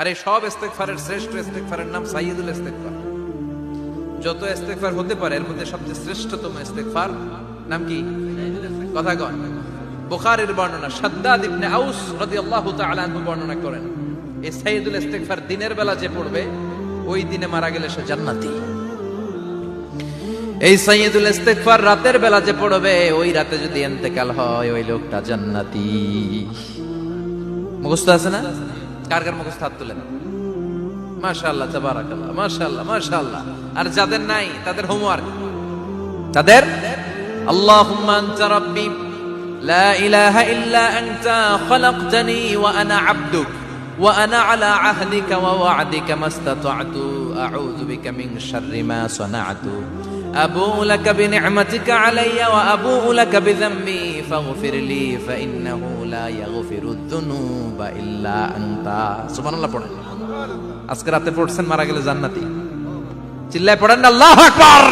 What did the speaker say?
আর এই সব ইস্তেগফারের শ্রেষ্ঠ ইস্তেগফারের নাম সাইয়্যিদুল ইস্তেগফার। যত ইস্তেগফার হতে পারে এর মধ্যে সবচেয়ে শ্রেষ্ঠতম ইস্তেগফার নাম কি? কথা কন। বুখারীর বর্ণনা, শাদ্দাদ ইবনে আউস রাদিয়াল্লাহু তাআলা আনহু বর্ণনা করেন, এই সাইয়্যিদুল ইস্তেগফার দিনের বেলা যে পড়বে ওই দিনে মারা গেলে সে জান্নাতি। এই সাইয়্যিদুল ইস্তেগফার রাতের বেলা যে পড়বে ওই রাতে যদি ইন্তেকাল হয় ওই লোকটা জান্নাতি। মুখস্থ আছে না? কার কার মুখস্থ হাত তুলেন। মাশাআল্লাহ, তাবারাকাল্লাহ, মাশাআল্লাহ, মাশাআল্লাহ। আর যাদের নাই তাদের হোমওয়ার্ক, তাদের আল্লাহুম্মা আনতা রাব্বি লা ইলাহা ইল্লা আনতা খালাকতানি ওয়া আনা আবদুক ওয়া আনা আলা আহদিকা ওয়া ওয়া'দিকা মাস্তাতা'তু আউযু বিকা মিন শাররি মা সানা'তু আবুউ লাকা বিনি'মাতিকা আলাইয়া ওয়া আবুউ লাকা বিযামবি ফাগফির লি ফাইন্নাহু লা ইয়াগফিরুদ যুনুবা ইল্লা আনতা। সুবহানাল্লাহ পড়েন। আজকে রাতে পড়ছেন, মারা গেলে জান্নাতি। চিল্লায় পড়েন আল্লাহু আকবার।